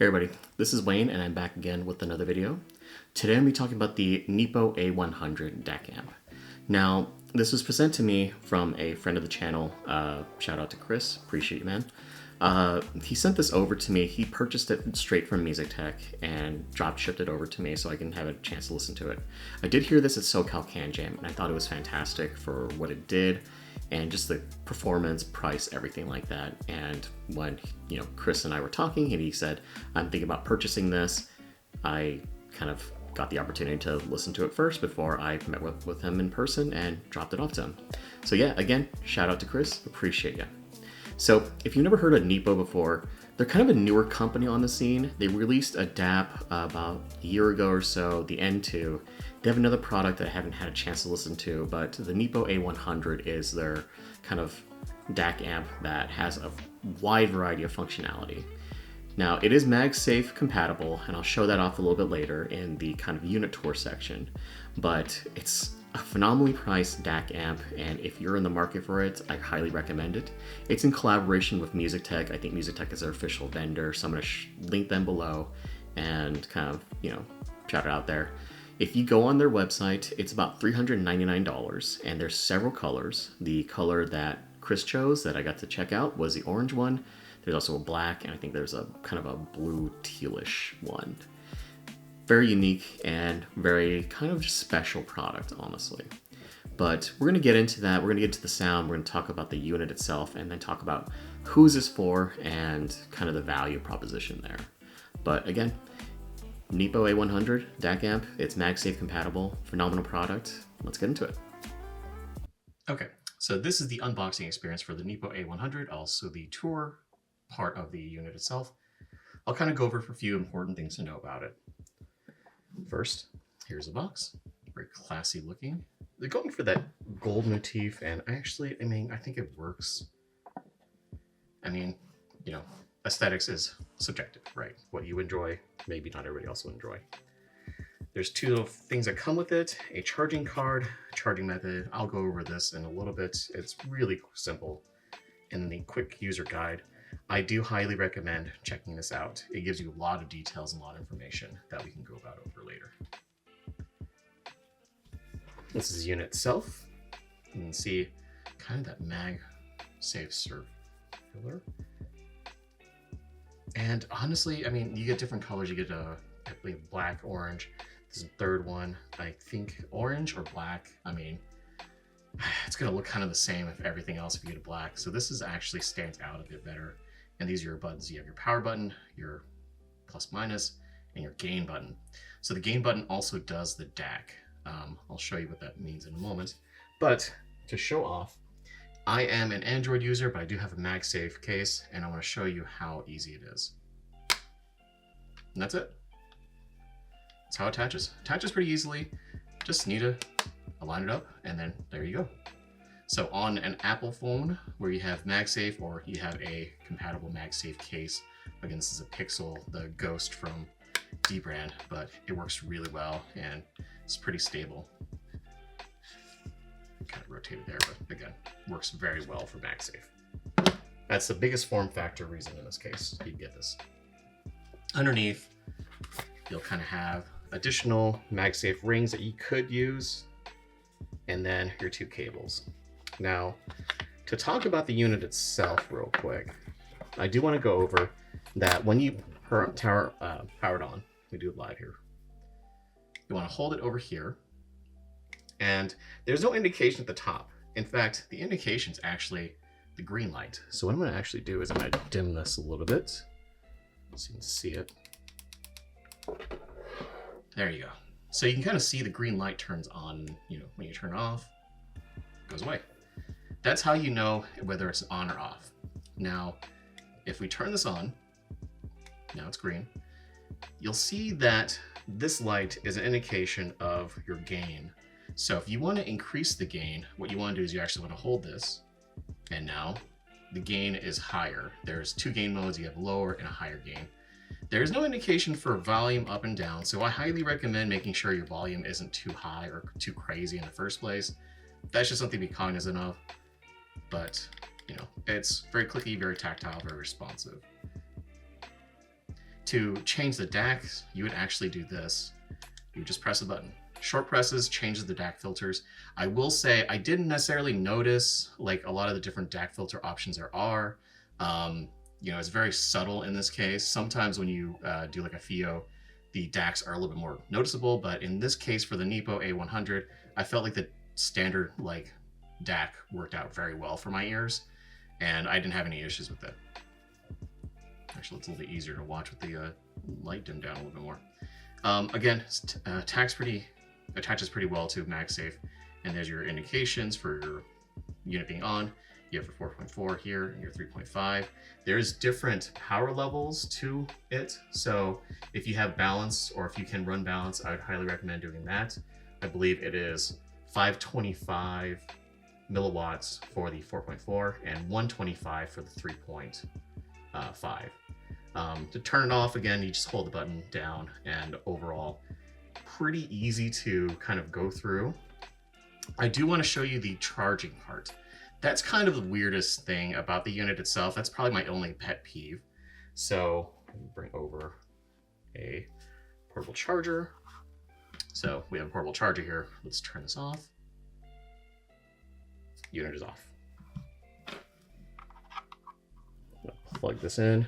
Hey everybody, this is Wayne and I'm back again with another video. Today I'm going to be talking about the Nipo A100 DAC amp. Now, this was presented to me from a friend of the channel. Shout out to Chris, appreciate you, man. He sent this over to me. He purchased it straight from MusicTeck and drop shipped it over to me so I can have a chance to listen to it. I did hear this at SoCal CanJam and I thought it was fantastic for what it did and just the performance, price, everything like that. And when Chris and I were talking and he said, I'm thinking about purchasing this, I kind of got the opportunity to listen to it first before I met with him in person and dropped it off to him. So yeah, again, shout out to Chris, appreciate you. So if you've never heard of Nipo before, they're kind of a newer company on the scene. They released a DAC about a year ago or so, the N2. They have another product that I haven't had a chance to listen to, but the Nipo A100 is their kind of DAC amp that has a wide variety of functionality. Now, it is MagSafe compatible, and I'll show that off a little bit later in the kind of unit tour section, but it's a phenomenally priced DAC amp, and if you're in the market for it, I highly recommend it. It's in collaboration with MusicTeck. I think MusicTeck is their official vendor, so I'm going to link them below and kind of, shout it out there. If you go on their website, it's about $399, and there's several colors. The color that Chris chose that I got to check out was the orange one. There's also a black, and I think there's a kind of a blue tealish one. Very unique and very kind of special product, honestly. But we're going to get into that. We're going to get into the sound. We're going to talk about the unit itself and then talk about who's this for and kind of the value proposition there. But again, Nipo A100 DAC amp, it's MagSafe compatible, phenomenal product. Let's get into it. Okay, so this is the unboxing experience for the Nipo A100, also the tour part of the unit itself. I'll kind of go over a few important things to know about it. First, here's a box, very classy looking. They're going for that gold motif, and I think it works. Aesthetics is subjective, right? What you enjoy, maybe not everybody else will enjoy. There's two little things that come with it, a charging card, charging method. I'll go over this in a little bit. It's really simple in the quick user guide. I do highly recommend checking this out. It gives you a lot of details and a lot of information that we can go about over later. This is the unit itself. You can see kind of that MagSafe circular. And honestly, you get different colors. You get I believe black, orange. This is the third one. I think orange or black. It's gonna look kind of the same if everything else if you get a black. So this is actually stands out a bit better. And these are your buttons. You have your power button, your plus minus, and your gain button. So the gain button also does the DAC. I'll show you what that means in a moment. But to show off, I am an Android user, but I do have a MagSafe case, and I want to show you how easy it is. And that's it. That's how it attaches. Attaches pretty easily. Just need to align it up, and then there you go. So on an Apple phone where you have MagSafe or you have a compatible MagSafe case, again, this is a Pixel, the Ghost from D-Brand, but it works really well and it's pretty stable. Kind of rotated there, but again, works very well for MagSafe. That's the biggest form factor reason in this case. You get this. Underneath, you'll kind of have additional MagSafe rings that you could use, and then your two cables. Now, to talk about the unit itself real quick, I do want to go over that when you power it on, we do it live here, you want to hold it over here, and there's no indication at the top. In fact, the indication is actually the green light. So what I'm going to actually do is I'm going to dim this a little bit so you can see it. There you go. So you can kind of see the green light turns on, when you turn it off, it goes away. That's how you know whether it's on or off. Now, if we turn this on, now it's green, you'll see that this light is an indication of your gain. So if you want to increase the gain, what you want to do is you actually want to hold this, and now the gain is higher. There's two gain modes. You have lower and a higher gain. There's no indication for volume up and down, so I highly recommend making sure your volume isn't too high or too crazy in the first place. That's just something to be cognizant of. But, it's very clicky, very tactile, very responsive. to change the DAC, you would actually do this. You just press a button. Short presses changes the DAC filters. I will say I didn't necessarily notice like a lot of the different DAC filter options there are. You know, it's very subtle in this case. Sometimes when you do like a FIO, the DACs are a little bit more noticeable, but in this case for the Nipo A100, I felt like the standard like DAC worked out very well for my ears, and I didn't have any issues with it. Actually, it's a little bit easier to watch with the light dimmed down a little bit more. Again, attaches pretty well to MagSafe, and there's your indications for your unit being on. You have your 4.4 here and your 3.5. There's different power levels to it. So if you have balance, or if you can run balance, I would highly recommend doing that. I believe it is 525 milliwatts for the 4.4 and 125 for the 3.5. To turn it off, again, you just hold the button down, and overall, pretty easy to kind of go through. I do want to show you the charging part. That's kind of the weirdest thing about the unit itself. That's probably my only pet peeve. So let me bring over a portable charger. So we have a portable charger here. Let's turn this off. Unit is off. Plug this in.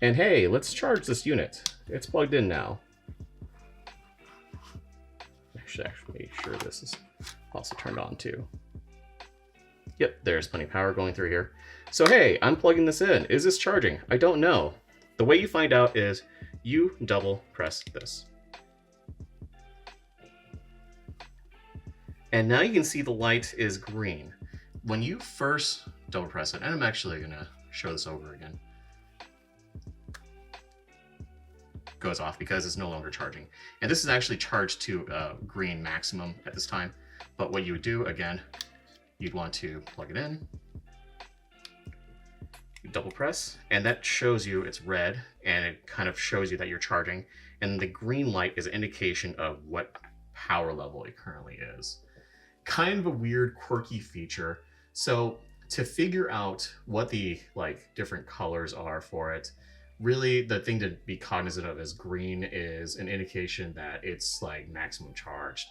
And hey, let's charge this unit. It's plugged in now. I should actually make sure this is also turned on too. Yep, there's plenty of power going through here. So hey, I'm plugging this in. Is this charging? I don't know. The way you find out is you double press this. And now you can see the light is green. When you first double press it, and I'm actually gonna show this over again. Goes off because it's no longer charging. And this is actually charged to green maximum at this time. But what you would do, again, you'd want to plug it in, you double press, and that shows you it's red, and it kind of shows you that you're charging. And the green light is an indication of what power level it currently is. Kind of a weird, quirky feature. So to figure out what the different colors are for it, really the thing to be cognizant of is green is an indication that it's like maximum charged.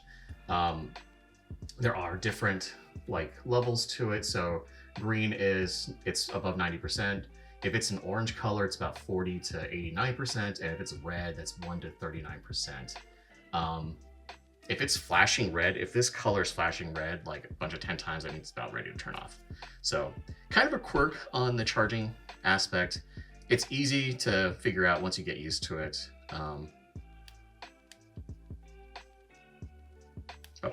There are different levels to it. So green it's above 90%. If it's an orange color, it's about 40 to 89%. And if it's red, that's 1 to 39%. If it's flashing red, if this color is flashing red like a bunch of 10 times, that means it's about ready to turn off. So kind of a quirk on the charging aspect. It's easy to figure out once you get used to it. Oh,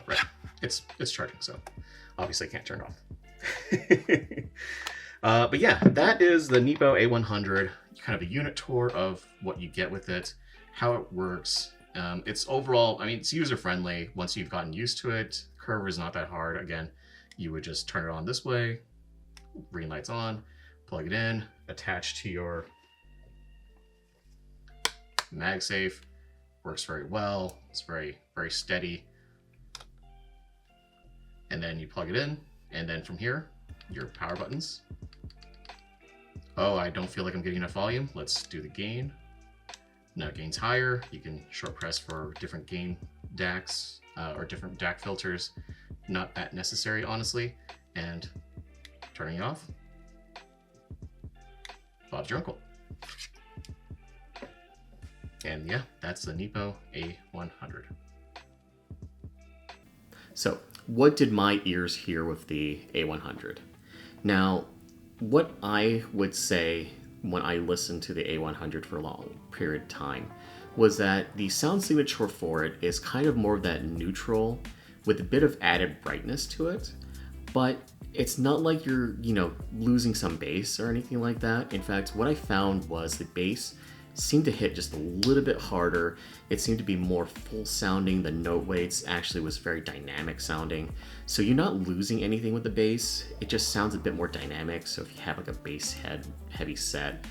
right. It's charging, so obviously can't turn it off. But yeah, that is the Nipo A100, kind of a unit tour of what you get with it, how it works. It's overall, I mean, it's user-friendly. Once you've gotten used to it, curve is not that hard. Again, you would just turn it on this way, green light's on, plug it in, attach to your MagSafe. Works very well. It's very, very steady. And then you plug it in, and then from here, your power buttons. Oh, I don't feel like I'm getting enough volume. Let's do the gain. Now gain's higher. You can short press for different gain DACs or different DAC filters. Not that necessary, honestly. And turning it off. Bob's your uncle. And yeah, that's the Nipo A100. So what did my ears hear with the A100? Now, what I would say when I listened to the A100 for a long period of time was that the sound signature for it is kind of more of that neutral with a bit of added brightness to it, but it's not like you're, losing some bass or anything like that. In fact, what I found was the bass seemed to hit just a little bit harder. It seemed to be more full sounding. The note weights actually was very dynamic sounding. So you're not losing anything with the bass. It just sounds a bit more dynamic. So if you have like a bass heavy set,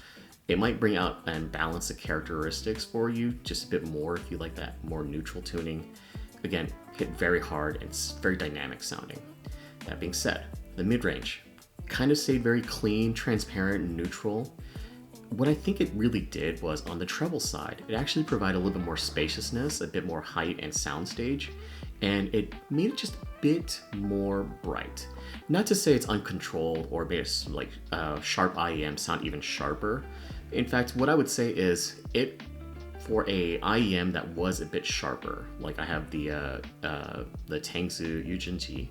it might bring out and balance the characteristics for you just a bit more if you like that more neutral tuning. Again, hit very hard and it's very dynamic sounding. That being said, the mid-range kind of stayed very clean, transparent, and neutral. what I think it really did was on the treble side, it actually provided a little bit more spaciousness, a bit more height and soundstage, and it made it just a bit more bright. Not to say it's uncontrolled or made it like sharp IEM sound even sharper. In fact, what I would say is it, for a IEM that was a bit sharper, like I have the Tangsu Yujinji,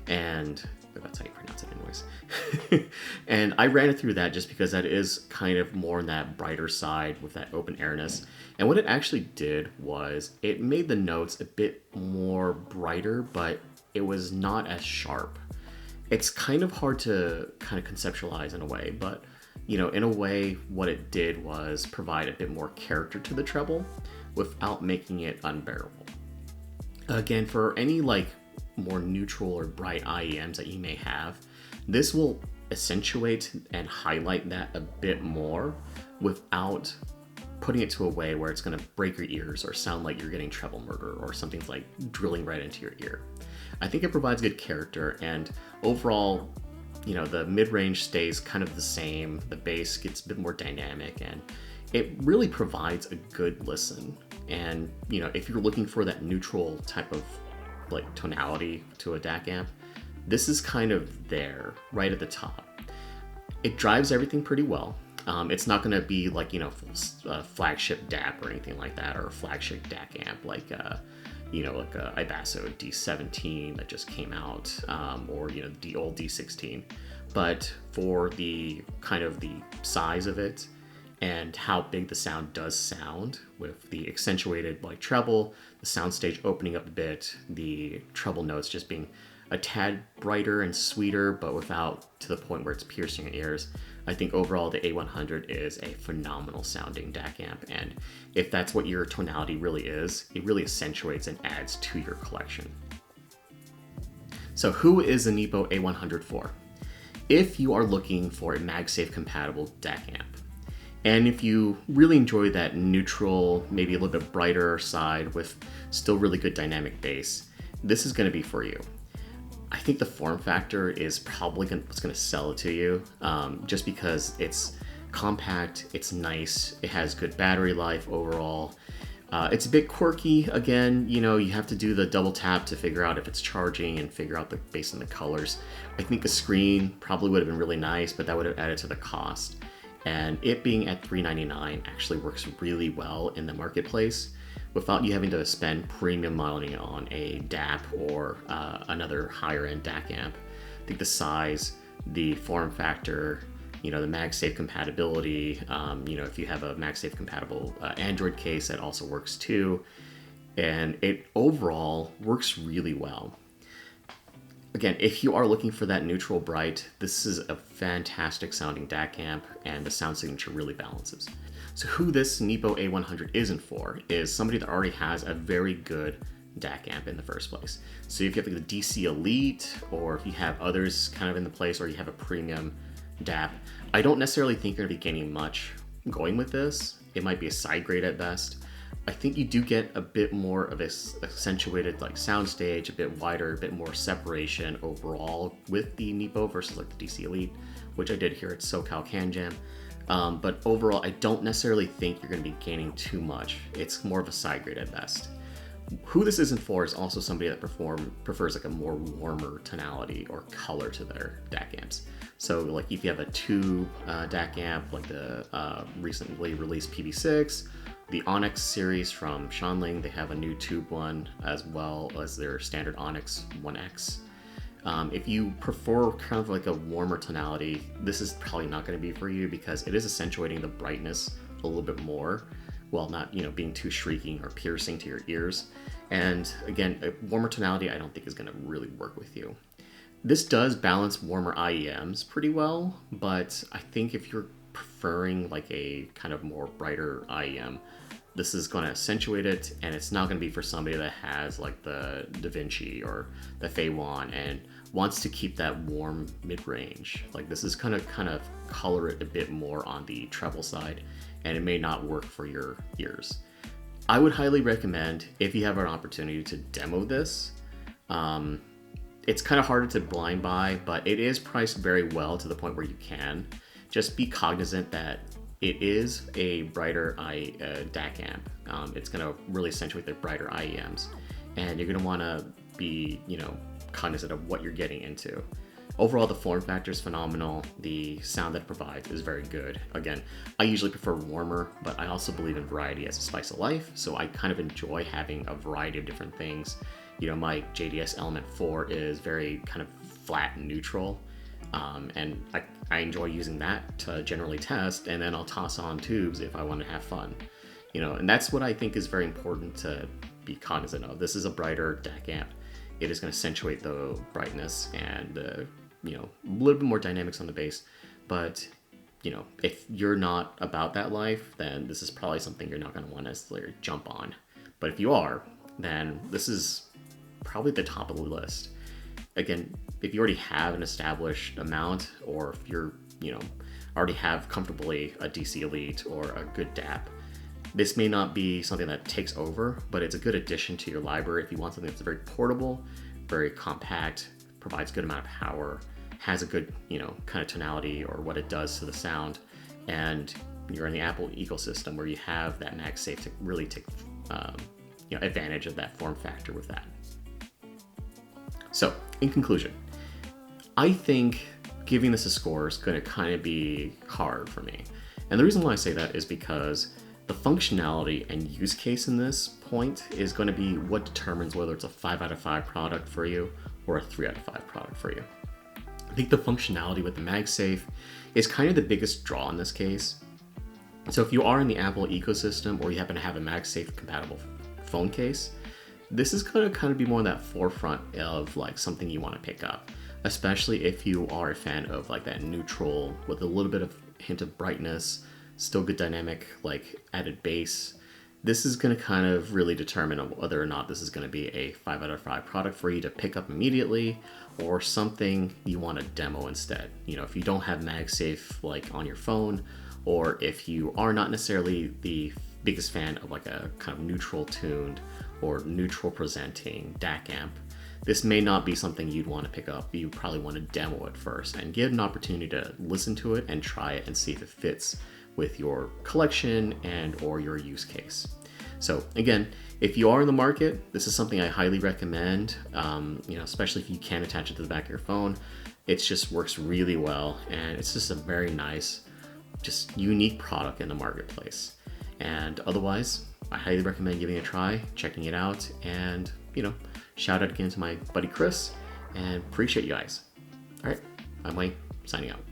and that's how you pronounce it anyways. And I ran it through that just because that is kind of more on that brighter side with that open airness. And what it actually did was it made the notes a bit more brighter, but it was not as sharp. It's kind of hard to kind of conceptualize in a way, but you know, in a way, what it did was provide a bit more character to the treble without making it unbearable. Again, for any like more neutral or bright IEMs that you may have, this will accentuate and highlight that a bit more without putting it to a way where it's going to break your ears or sound like you're getting treble murder or something like drilling right into your ear. I think it provides good character, and overall, you know, the mid-range stays kind of the same, the bass gets a bit more dynamic, and it really provides a good listen. And you know, if you're looking for that neutral type of like tonality to a DAC amp, this is kind of there, right at the top. It drives everything pretty well. It's not going to be like, you know, flagship DAP or anything like that, or a flagship DAC amp like you know, like a Ibasso D17 that just came out, or you know, the old D16. But for the kind of the size of it and how big the sound does sound with the accentuated like treble, the soundstage opening up a bit, the treble notes just being a tad brighter and sweeter, but without to the point where it's piercing your ears, I think overall the A100 is a phenomenal sounding DAC amp. And if that's what your tonality really is, it really accentuates and adds to your collection. So who is the Nipo A100 for? If you are looking for a MagSafe compatible DAC amp, and if you really enjoy that neutral, maybe a little bit brighter side with still really good dynamic bass, this is going to be for you. I think the form factor is probably what's going to sell it to you, just because it's compact, it's nice, it has good battery life overall. It's a bit quirky. Again, you know, you have to do the double tap to figure out if it's charging and figure out based on the colors. I think the screen probably would have been really nice, but that would have added to the cost. And it being at $399 actually works really well in the marketplace without you having to spend premium money on a DAP or another higher end DAC amp. I think the size, the form factor, you know, the MagSafe compatibility, you know, if you have a MagSafe compatible Android case, that also works too. And it overall works really well. Again, if you are looking for that neutral bright, this is a fantastic sounding DAC amp, and the sound signature really balances. So who this Nipo A100 isn't for is somebody that already has a very good DAC amp in the first place. So if you have like the DC Elite, or if you have others kind of in the place, or you have a premium DAP, I don't necessarily think you're gonna be gaining much going with this. It might be a side grade at best. I think you do get a bit more of this accentuated like soundstage, a bit wider, a bit more separation overall with the Nipo versus like the DC Elite, which I did here at SoCal CanJam. But overall, I don't necessarily think you're going to be gaining too much. It's more of a side grade at best. Who this isn't for is also somebody that prefers like a more warmer tonality or color to their DAC amps. So like if you have a tube DAC amp, like the recently released PB6, the Onyx series from Shanling, they have a new tube one, as well as their standard Onyx 1X. If you prefer kind of like a warmer tonality, this is probably not going to be for you because it is accentuating the brightness a little bit more, while not, you know, being too shrieking or piercing to your ears. And again, a warmer tonality I don't think is going to really work with you. This does balance warmer IEMs pretty well, but I think if you're preferring like a kind of more brighter IEM, this is going to accentuate it, and it's not going to be for somebody that has like the Da Vinci or the Fei-Wan and wants to keep that warm mid-range. Like this is kind of color it a bit more on the treble side, and it may not work for your ears. I would highly recommend, if you have an opportunity to demo this, it's kind of harder to blind buy, but it is priced very well to the point where you can. Just be cognizant that it is a brighter DAC amp. It's gonna really accentuate the brighter IEMs, and you're gonna wanna be, cognizant of what you're getting into. Overall, the form factor is phenomenal. The sound that it provides is very good. Again, I usually prefer warmer, but I also believe in variety as a spice of life, so I kind of enjoy having a variety of different things. My JDS Element 4 is very kind of flat and neutral, and I enjoy using that to generally test, and then I'll toss on tubes if I want to have fun. And that's what I think is very important to be cognizant of. This is a brighter DAC amp. It is going to accentuate the brightness and a little bit more dynamics on the bass. But, if you're not about that life, then this is probably something you're not going to want to necessarily jump on. But if you are, then this is probably the top of the list. Again, if you already have an established amount, or if you're, already have comfortably a DC Elite or a good DAP, this may not be something that takes over, but it's a good addition to your library if you want something that's very portable, very compact, provides good amount of power, has a good, kind of tonality or what it does to the sound, and you're in the Apple ecosystem where you have that MagSafe to really take, advantage of that form factor with that. So, in conclusion, I think giving this a score is going to kind of be hard for me. And the reason why I say that is because the functionality and use case in this point is going to be what determines whether it's a 5 out of 5 product for you or a 3 out of 5 product for you. I think the functionality with the MagSafe is kind of the biggest draw in this case. So if you are in the Apple ecosystem or you happen to have a MagSafe compatible phone case, this is going to kind of be more in that forefront of like something you want to pick up, especially if you are a fan of like that neutral with a little bit of hint of brightness, still good dynamic, like added bass. This is going to kind of really determine whether or not this is going to be a 5 out of 5 product for you to pick up immediately, or something you want to demo instead. If you don't have MagSafe like on your phone, or if you are not necessarily the biggest fan of like a kind of neutral tuned or neutral presenting DAC amp, this may not be something you'd want to pick up. You probably want to demo it first and get an opportunity to listen to it and try it and see if it fits with your collection and or your use case. So again, if you are in the market, this is something I highly recommend, especially if you can attach it to the back of your phone. It just works really well, and it's just a very nice, just unique product in the marketplace. And otherwise, I highly recommend giving it a try, checking it out, and shout out again to my buddy Chris, and appreciate you guys. All right, I'm Wayne, signing out.